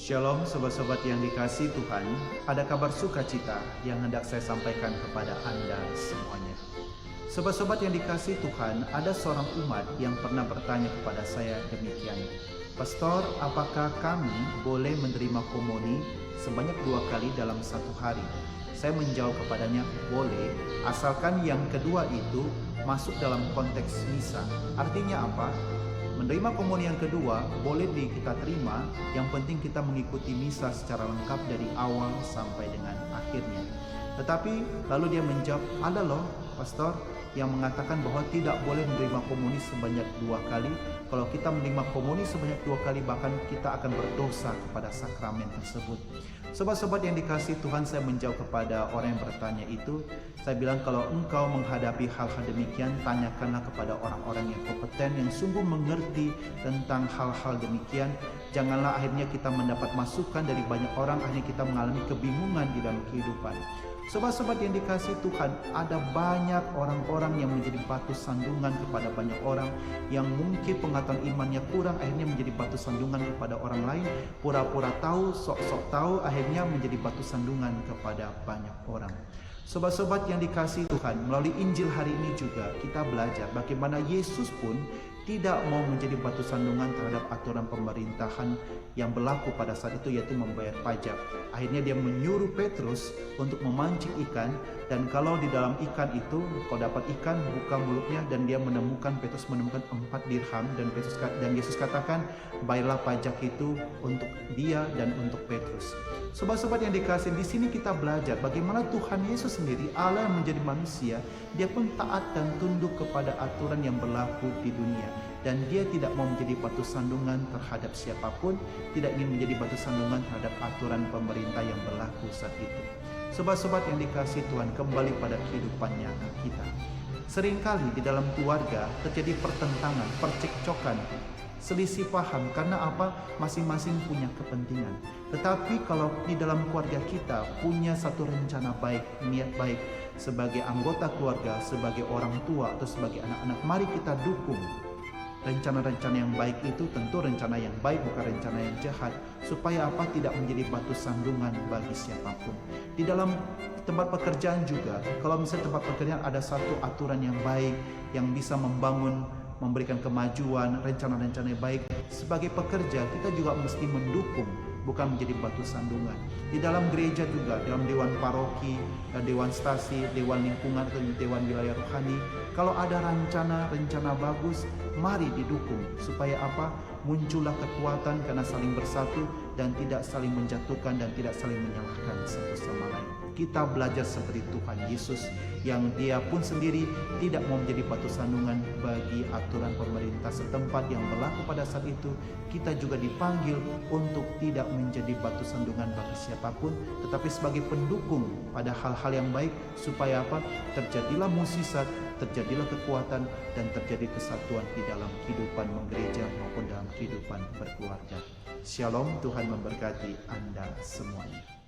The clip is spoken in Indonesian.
Shalom sobat-sobat yang dikasihi Tuhan, ada kabar sukacita yang hendak saya sampaikan kepada Anda semuanya. Sobat-sobat yang dikasihi Tuhan, ada seorang umat yang pernah bertanya kepada saya demikian, "Pastor, apakah kami boleh menerima komuni sebanyak 2 kali dalam satu hari?" Saya menjawab kepadanya, boleh, asalkan yang kedua itu masuk dalam konteks misa. Artinya apa? Menerima komuni yang kedua boleh kita terima, yang penting kita mengikuti misa secara lengkap dari awal sampai dengan akhirnya. Tetapi lalu dia menjawab, ada loh pastor yang mengatakan bahwa tidak boleh menerima komuni sebanyak 2 kali. Kalau kita menerima komuni sebanyak 2 kali, bahkan kita akan berdosa kepada sakramen tersebut. Sobat-sobat yang dikasihi Tuhan, saya menjawab kepada orang yang bertanya itu, saya bilang kalau engkau menghadapi hal-hal demikian, tanyakanlah kepada orang-orang yang kompeten, yang sungguh mengerti tentang hal-hal demikian. Janganlah akhirnya kita mendapat masukan dari banyak orang, akhirnya kita mengalami kebingungan di dalam kehidupan. Sobat-sobat yang dikasihi Tuhan, ada banyak orang-orang yang menjadi batu sandungan kepada banyak orang, yang mungkin pengetahuan imannya kurang, akhirnya menjadi batu sandungan kepada orang lain, pura-pura tahu, sok-sok tahu, akhirnya menjadi batu sandungan kepada banyak orang. Sobat-sobat yang dikasihi Tuhan, melalui Injil hari ini juga kita belajar bagaimana Yesus pun tidak mau menjadi batu sandungan terhadap aturan pemerintahan yang berlaku pada saat itu, yaitu membayar pajak. Akhirnya dia menyuruh Petrus untuk memancing ikan, dan kalau di dalam ikan itu, kalau dapat ikan, buka mulutnya, dan dia Petrus menemukan 4 dirham, dan Yesus katakan, bayarlah pajak itu untuk dia dan untuk Petrus. Sobat-sobat yang dikasihi, di sini kita belajar bagaimana Tuhan Yesus sendiri, Allah yang menjadi manusia, dia pun taat dan tunduk kepada aturan yang berlaku di dunia. Dan dia tidak mau menjadi batu sandungan terhadap siapapun, tidak ingin menjadi batu sandungan terhadap aturan pemerintah yang berlaku saat itu. Sobat-sobat yang dikasihi Tuhan, kembali pada kehidupan nyata kita. Seringkali di dalam keluarga terjadi pertentangan, percekcokan, selisih paham, karena apa? Masing-masing punya kepentingan. Tetapi kalau di dalam keluarga kita punya satu rencana baik, niat baik, sebagai anggota keluarga, sebagai orang tua atau sebagai anak-anak, mari kita dukung rencana-rencana yang baik itu. Tentu rencana yang baik, bukan rencana yang jahat, supaya apa? Tidak menjadi batu sandungan bagi siapapun. Di dalam tempat pekerjaan juga, kalau misalnya tempat pekerjaan ada satu aturan yang baik, yang bisa membangun, memberikan kemajuan, rencana-rencana yang baik, sebagai pekerja kita juga mesti mendukung, bukan menjadi batu sandungan. Di dalam gereja juga, dalam dewan paroki, dewan stasi, dewan lingkungan atau dewan wilayah rohani, kalau ada rencana bagus, mari didukung, supaya apa? Muncullah kekuatan karena saling bersatu dan tidak saling menjatuhkan dan tidak saling menyalahkan satu sama lain. Kita belajar seperti Tuhan Yesus, yang dia pun sendiri tidak mau menjadi batu sandungan bagi aturan pemerintah setempat yang berlaku pada saat itu. Kita juga dipanggil untuk tidak menjadi batu sandungan bagi siapapun, tetapi sebagai pendukung pada hal-hal yang baik, supaya apa? Terjadilah mukjizat, terjadilah kekuatan, dan terjadi kesatuan di dalam kehidupan menggereja maupun dalam kehidupan berkeluarga. Shalom, Tuhan memberkati Anda semuanya.